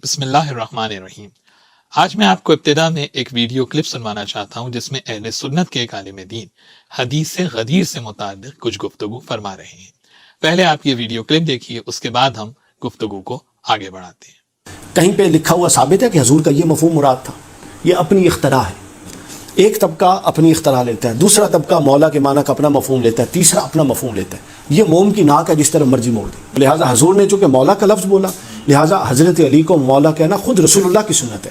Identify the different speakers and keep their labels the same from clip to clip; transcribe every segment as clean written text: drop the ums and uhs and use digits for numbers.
Speaker 1: بسم اللہ الرحمن الرحیم۔ آج میں آپ کو ابتدا میں ایک ویڈیو کلپ سنوانا چاہتا ہوں جس میں اہل سنت کے ایک عالم دین حدیث غدیر سے متعلق کچھ گفتگو فرما رہے ہیں۔ پہلے آپ یہ ویڈیو کلپ دیکھیے، اس کے بعد ہم گفتگو کو آگے بڑھاتے ہیں۔
Speaker 2: کہیں پہ لکھا ہوا ثابت ہے کہ حضور کا یہ مفہوم مراد تھا؟ یہ اپنی اختراع ہے۔ ایک طبقہ اپنی اختراع لیتا ہے، دوسرا طبقہ مولا کے معنی کا اپنا مفہوم لیتا ہے، تیسرا اپنا مفہوم لیتا ہے۔ یہ موم کی ناک ہے، جس طرح مرضی موڑ دے۔ لہٰذا حضور نے چونکہ مولا کا لفظ بولا، لہٰذا حضرت علی کو مولا کہنا خود رسول اللہ کی سنت ہے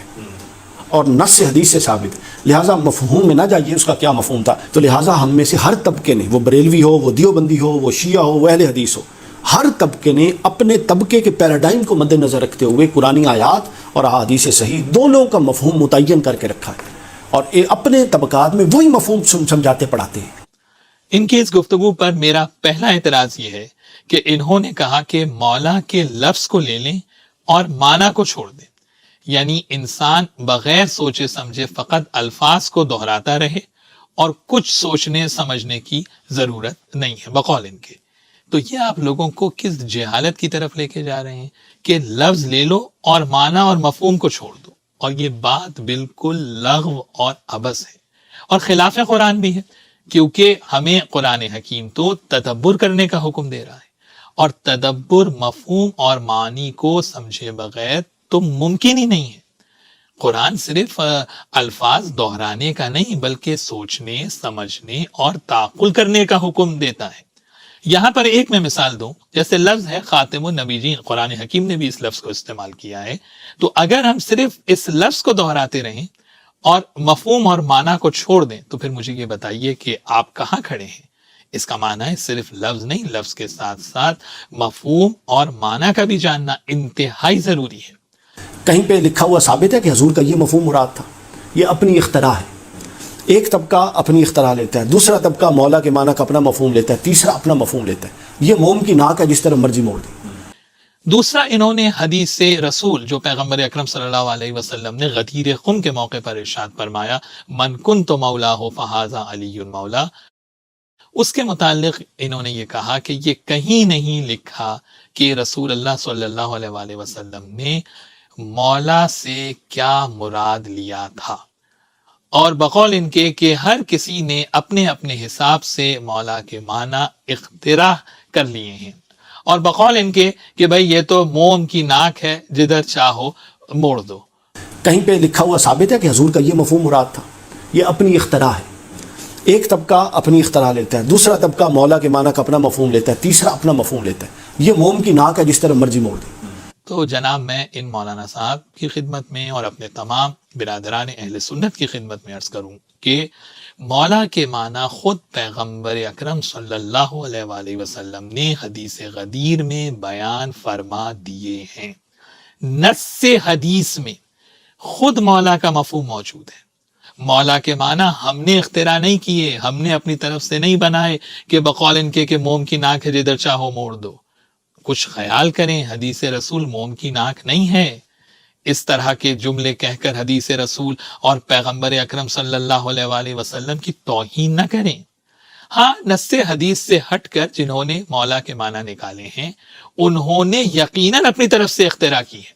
Speaker 2: اور نص سے حدیث سے ثابت ہے۔ لہٰذا مفہوم میں نہ جائیے اس کا کیا مفہوم تھا۔ تو لہٰذا ہم میں سے ہر طبقے نے، وہ بریلوی ہو، وہ دیوبندی ہو، وہ شیعہ ہو، وہ اہل حدیث ہو، ہر طبقے نے اپنے طبقے کے پیراڈائم کو مد نظر رکھتے ہوئے قرآنی آیات اور احادیث صحیح دونوں کا مفہوم متعین کر کے رکھا ہے، اور اپنے طبقات میں وہی مفہوم سمجھاتے پڑھاتے ہیں۔
Speaker 1: ان کی اس گفتگو پر میرا پہلا اعتراض یہ ہے کہ انہوں نے کہا کہ مولا کے لفظ کو لے لیں اور معنی کو چھوڑ دیں، یعنی انسان بغیر سوچے سمجھے فقط الفاظ کو دہراتا رہے اور کچھ سوچنے سمجھنے کی ضرورت نہیں ہے بقول ان کے۔ تو یہ آپ لوگوں کو کس جہالت کی طرف لے کے جا رہے ہیں کہ لفظ لے لو اور معنی اور مفہوم کو چھوڑ دو، اور یہ بات بالکل لغو اور عبث ہے اور خلاف قرآن بھی ہے، کیونکہ ہمیں قرآن حکیم تو تدبر کرنے کا حکم دے رہا ہے، اور تدبر مفہوم اور معنی کو سمجھے بغیر تو ممکن ہی نہیں ہے۔ قرآن صرف الفاظ دہرانے کا نہیں بلکہ سوچنے، سمجھنے اور تعقل کرنے کا حکم دیتا ہے۔ یہاں پر ایک میں مثال دوں، جیسے لفظ ہے خاتم النبیین، قرآن حکیم نے بھی اس لفظ کو استعمال کیا ہے۔ تو اگر ہم صرف اس لفظ کو دہراتے رہیں اور مفہوم اور معنی کو چھوڑ دیں تو پھر مجھے یہ بتائیے کہ آپ کہاں کھڑے ہیں؟ اس کا معنی ہے صرف لفظ نہیں، لفظ کے ساتھ ساتھ مفہوم اور معنی کا بھی جاننا انتہائی ضروری ہے۔
Speaker 2: کہیں پہ لکھا ہوا ثابت ہے کہ حضور کا یہ مفہوم مراد تھا؟ یہ اپنی اختراع ہے۔ ایک طبقہ اپنی اختراع لیتا ہے، دوسرا طبقہ مولا کے معنی کا اپنا مفہوم لیتا ہے، تیسرا اپنا مفہوم لیتا ہے۔ یہ موم کی ناک ہے، جس طرح مرضی موڑ دے۔
Speaker 1: دوسرا، انہوں نے حدیث رسول جو پیغمبر اکرم صلی اللہ علیہ وسلم نے غدیر خم کے موقع پر ارشاد فرمایا، من کنت مولا ہو فہذا علی مولا، اس کے متعلق انہوں نے یہ کہا کہ یہ کہیں نہیں لکھا کہ رسول اللہ صلی اللہ علیہ وآلہ وسلم نے مولا سے کیا مراد لیا تھا، اور بقول ان کے کہ ہر کسی نے اپنے اپنے حساب سے مولا کے معنی اختراع کر لیے ہیں، اور بقول ان کے کہ بھئی یہ تو موم کی ناک ہے، جدھر چاہو موڑ دو۔
Speaker 2: کہیں پہ لکھا ہوا ثابت ہے کہ حضور کا یہ مفہوم مراد تھا؟ یہ اپنی اختراع ہے۔ ایک طبقہ اپنی اختراع لیتا ہے، دوسرا طبقہ مولا کے معنی کا اپنا مفہوم لیتا ہے، تیسرا اپنا مفہوم لیتا ہے۔ یہ موم کی ناک ہے، جس طرح مرضی موڑ دے۔
Speaker 1: تو جناب، میں ان مولانا صاحب کی خدمت میں اور اپنے تمام برادران اہل سنت کی خدمت میں عرض کروں کہ مولا کے معنی خود پیغمبر اکرم صلی اللہ علیہ وآلہ وسلم نے حدیث غدیر میں بیان فرما دیے ہیں۔ نص حدیث میں خود مولا کا مفہوم موجود ہے۔ مولا کے معنی ہم نے اختراع نہیں کیے، ہم نے اپنی طرف سے نہیں بنائے کہ بقول ان کے کہ موم کی ناک ہے، جدھر چاہو موڑ دو۔ کچھ خیال کریں، حدیث رسول موم کی ناک نہیں ہے۔ اس طرح کے جملے کہہ کر حدیث رسول اور پیغمبر اکرم صلی اللہ علیہ وآلہ وسلم کی توہین نہ کریں۔ ہاں، نص حدیث سے ہٹ کر جنہوں نے مولا کے معنی نکالے ہیں انہوں نے یقیناً اپنی طرف سے اختراع کی ہے،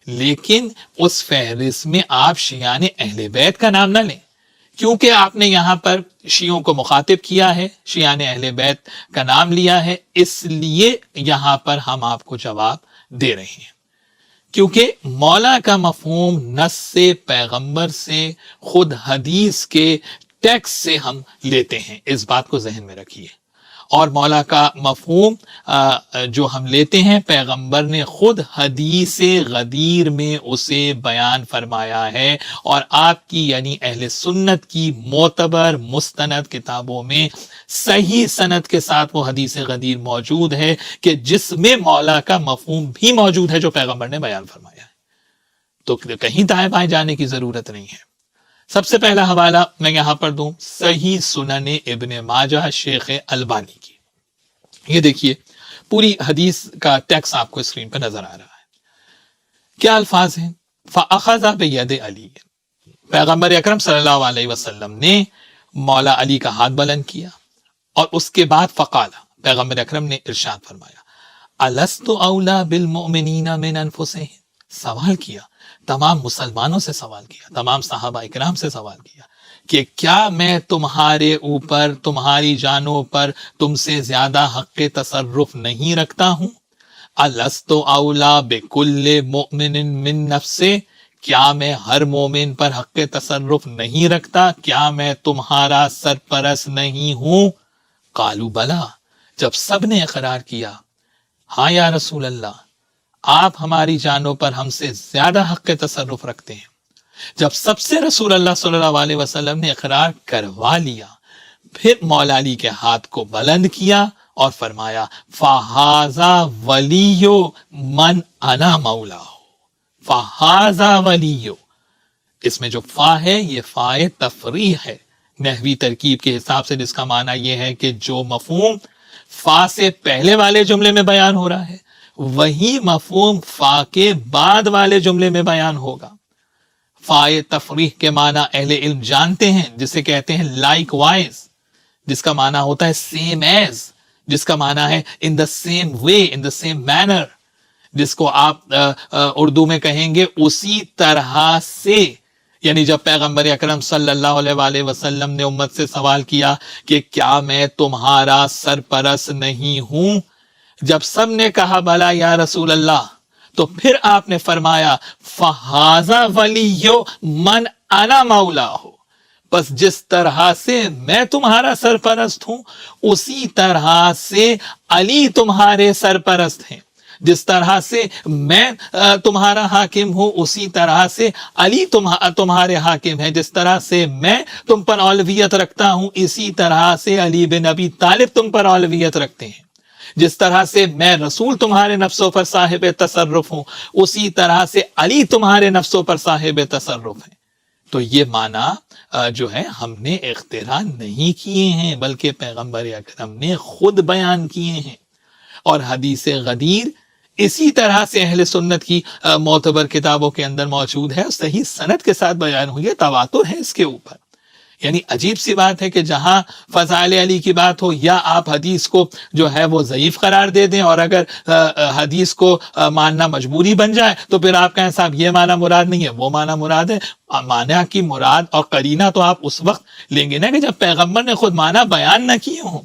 Speaker 1: لیکن اس فہرست میں آپ شیعان اہل بیت کا نام نہ لیں، کیونکہ آپ نے یہاں پر شیعوں کو مخاطب کیا ہے، شیعان اہل بیت کا نام لیا ہے، اس لیے یہاں پر ہم آپ کو جواب دے رہے ہیں، کیونکہ مولا کا مفہوم نص سے، پیغمبر سے، خود حدیث کے ٹیکسٹ سے ہم لیتے ہیں، اس بات کو ذہن میں رکھیے۔ اور مولا کا مفہوم جو ہم لیتے ہیں، پیغمبر نے خود حدیث غدیر میں اسے بیان فرمایا ہے، اور آپ کی یعنی اہل سنت کی معتبر مستند کتابوں میں صحیح سند کے ساتھ وہ حدیث غدیر موجود ہے کہ جس میں مولا کا مفہوم بھی موجود ہے جو پیغمبر نے بیان فرمایا ہے۔ تو کہیں دائیں بائیں جانے کی ضرورت نہیں ہے۔ سب سے پہلا حوالہ میں یہاں پر دوں، صحیح سنن ابن ماجہ شیخ البانی کی۔ یہ دیکھیے، پوری حدیث کا ٹیکسٹ آپ کو اسکرین پہ نظر آ رہا ہے۔ کیا الفاظ ہیں؟ فَأَخَذَ بِيَدِ عَلِيٍّ، پیغمبر اکرم صلی اللہ علیہ وسلم نے مولا علی کا ہاتھ بلند کیا، اور اس کے بعد فقال، پیغمبر اکرم نے ارشاد فرمایا، أَلَسْتُ أَوْلَى بِالْمُؤْمِنِينَ مِنْ أَنفُسِهِمْ، سوال کیا، تمام مسلمانوں سے سوال کیا، تمام صحابہ اکرام سے سوال کیا کہ کیا میں تمہارے اوپر، تمہاری جانوں پر تم سے زیادہ حق تصرف نہیں رکھتا ہوں؟ الست اولا بکل مؤمن من نفسہ، کیا میں ہر مومن پر حق تصرف نہیں رکھتا؟ کیا میں تمہارا سرپرست نہیں ہوں؟ قالوا بلا، جب سب نے اقرار کیا ہاں یا رسول اللہ، آپ ہماری جانوں پر ہم سے زیادہ حق تصرف رکھتے ہیں، جب سب سے رسول اللہ صلی اللہ علیہ وسلم نے اقرار کروا لیا، پھر مولا علی کے ہاتھ کو بلند کیا اور فرمایا فَهَذَا وَلِيُّ مَنْ أَنَا مَوْلَاهُ، فَهَذَا وَلِيُّ، اس میں جو فا ہے یہ فائے تفریح ہے نحوی ترکیب کے حساب سے، جس کا معنی یہ ہے کہ جو مفہوم فا سے پہلے والے جملے میں بیان ہو رہا ہے وہی مفہوم فا کے بعد والے جملے میں بیان ہوگا۔ فائے تفریح کے معنی اہل علم جانتے ہیں، جسے کہتے ہیں لائک وائز، جس کا معنی ہوتا ہے سیم ایز، جس کا معنی ہے in the same way, in the same manner, جس کو آپ اردو میں کہیں گے اسی طرح سے۔ یعنی جب پیغمبر اکرم صلی اللہ علیہ وآلہ وسلم نے امت سے سوال کیا کہ کیا میں تمہارا سرپرست نہیں ہوں، جب سب نے کہا بلا یا رسول اللہ، تو پھر آپ نے فرمایا فَهَذَا وَلِيُّ مَنْ أَنَا مَوْلَاهُ، بس جس طرح سے میں تمہارا سرپرست ہوں اسی طرح سے علی تمہارے سرپرست ہیں، جس طرح سے میں تمہارا حاکم ہوں اسی طرح سے علی تمہارے حاکم ہیں، جس طرح سے میں تم پر اولویت رکھتا ہوں اسی طرح سے علی بن ابی طالب تم پر اولویت رکھتے ہیں، جس طرح سے میں رسول تمہارے نفسوں پر صاحب تصرف ہوں اسی طرح سے علی تمہارے نفسوں پر صاحب تصرف ہیں۔ تو یہ معنی جو ہے ہم نے اختراع نہیں کیے ہیں، بلکہ پیغمبر اکرم نے خود بیان کیے ہیں، اور حدیث غدیر اسی طرح سے اہل سنت کی معتبر کتابوں کے اندر موجود ہے، صحیح سند کے ساتھ بیان ہوئی ہے، تواتر ہے اس کے اوپر۔ یعنی عجیب سی بات ہے کہ جہاں فضائل علی کی بات ہو، یا آپ حدیث کو جو ہے وہ ضعیف قرار دے دیں، اور اگر حدیث کو ماننا مجبوری بن جائے تو پھر آپ کہیں صاحب یہ معنی مراد نہیں ہے، وہ معنی مراد ہے۔ معنی کی مراد اور قرینہ تو آپ اس وقت لیں گے نا کہ جب پیغمبر نے خود معنی بیان نہ کیے ہوں،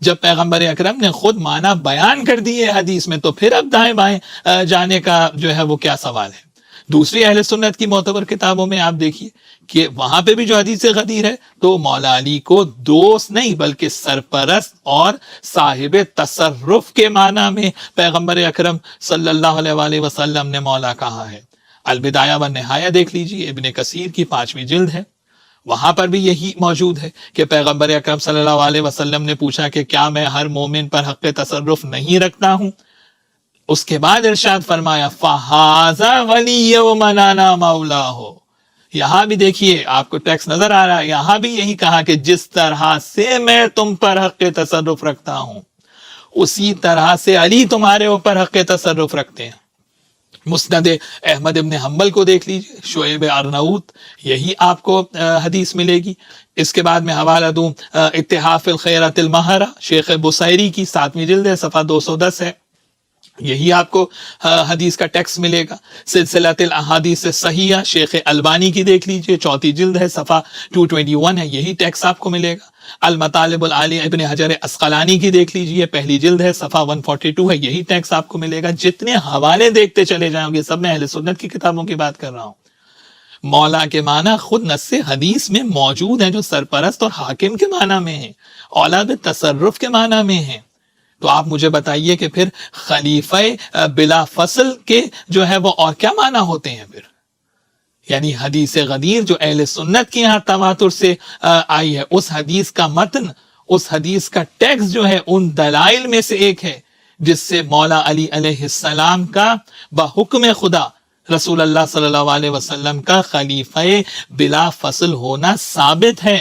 Speaker 1: جب پیغمبر اکرم نے خود معنی بیان کر دیے حدیث میں، تو پھر اب دائیں بائیں جانے کا جو ہے وہ کیا سوال ہے۔ دوسری اہل سنت کی معتبر کتابوں میں آپ دیکھیے کہ وہاں پہ بھی جو حدیث غدیر ہے تو مولا علی کو دوست نہیں بلکہ سرپرست اور صاحب تصرف کے معنی میں پیغمبر اکرم صلی اللہ علیہ وآلہ وسلم نے مولا کہا ہے۔ البدایہ و نہایہ دیکھ لیجیے، ابن کثیر کی 5ویں جلد ہے، وہاں پر بھی یہی موجود ہے کہ پیغمبر اکرم صلی اللہ علیہ وسلم نے پوچھا کہ کیا میں ہر مومن پر حق تصرف نہیں رکھتا ہوں؟ اس کے بعد ارشاد فرمایا فَهَذَا وَلِيُّ مَنْ أَنَا مَوْلَاهُ۔ یہاں بھی دیکھیے آپ کو ٹیکسٹ نظر آ رہا ہے، یہاں بھی یہی کہا کہ جس طرح سے میں تم پر حق تصرف رکھتا ہوں اسی طرح سے علی تمہارے اوپر حق تصرف رکھتے ہیں۔ مسند احمد ابن حنبل کو دیکھ لیجیے، شعیب ارناؤت، یہی آپ کو حدیث ملے گی۔ اس کے بعد میں حوالہ دوں اتحاف الخیرات المہرہ، شیخ بصیری کی 7ویں جلد ہے، صفحہ 210 ہے، یہی آپ کو حدیث کا ٹیکسٹ ملے گا۔ سلسلۃ الاحادیث صحیحہ شیخ البانی کی دیکھ لیجئے، 4 جلد ہے، صفحہ 221 ہے، یہی ٹیکسٹ آپ کو ملے گا۔ المطالب العالیہ ابن حجر عسقلانی کی دیکھ لیجئے، 1 جلد ہے، صفحہ 142 ہے، یہی ٹیکسٹ آپ کو ملے گا۔ جتنے حوالے دیکھتے چلے جائیں گے سب میں اہل سنت کی کتابوں کی بات کر رہا ہوں۔ مولا کے معنی خود نص حدیث میں موجود ہیں، جو سرپرست اور حاکم کے معنی میں ہیں، اولاد تصرف کے معنی میں ہیں۔ تو آپ مجھے بتائیے کہ پھر خلیفہ بلا فصل کے جو ہے وہ اور کیا معنی ہوتے ہیں پھر؟ یعنی حدیث غدیر جو اہل سنت کی یہاں تواتر سے آئی ہے، اس حدیث کا متن، اس حدیث کا ٹیکسٹ جو ہے ان دلائل میں سے ایک ہے جس سے مولا علی علیہ السلام کا بحکم خدا رسول اللہ صلی اللہ علیہ وسلم کا خلیفہ بلا فصل ہونا ثابت ہے۔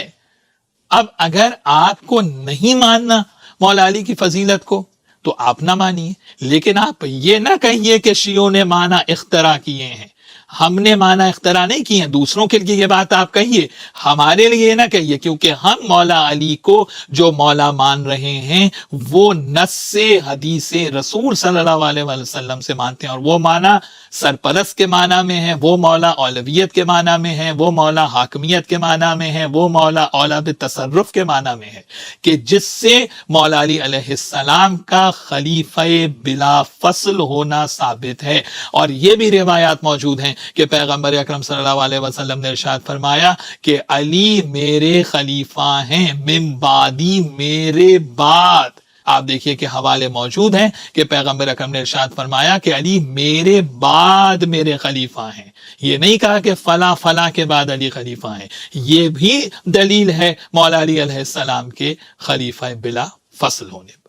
Speaker 1: اب اگر آپ کو نہیں ماننا مولا علی کی فضیلت کو تو آپ نہ مانیے، لیکن آپ یہ نہ کہیے کہ شیعوں نے معنی اختراع کیے ہیں۔ ہم نے معنی اختراع نہیں کیے ہیں، دوسروں کے لیے یہ بات آپ کہیے، ہمارے لیے نہ کہیے، کیونکہ ہم مولا علی کو جو مولا مان رہے ہیں وہ نص سے حدیث رسول صلی اللہ علیہ وسلم سے مانتے ہیں، اور وہ معنی سرپرست کے معنی میں ہے، وہ مولا اولویت کے معنی میں ہے، وہ مولا حاکمیت کے معنی میں ہے، وہ مولا اولا بالتصرف کے معنی میں ہے، کہ جس سے مولا علی علیہ السلام کا خلیفہ بلا فصل ہونا ثابت ہے۔ اور یہ بھی روایات موجود ہیں کہ پیغمبر اکرم صلی اللہ علیہ وسلم نے ارشاد فرمایا کہ علی میرے خلیفہ ہیں، من بعدی، میرے بعد۔ آپ دیکھیے کہ حوالے موجود ہیں کہ پیغمبر اکرم نے ارشاد فرمایا کہ علی میرے بعد میرے خلیفہ ہیں، یہ نہیں کہا کہ فلاں فلاں کے بعد علی خلیفہ ہیں۔ یہ بھی دلیل ہے مولا علی علیہ السلام کے خلیفہ بلا فصل ہونے پر۔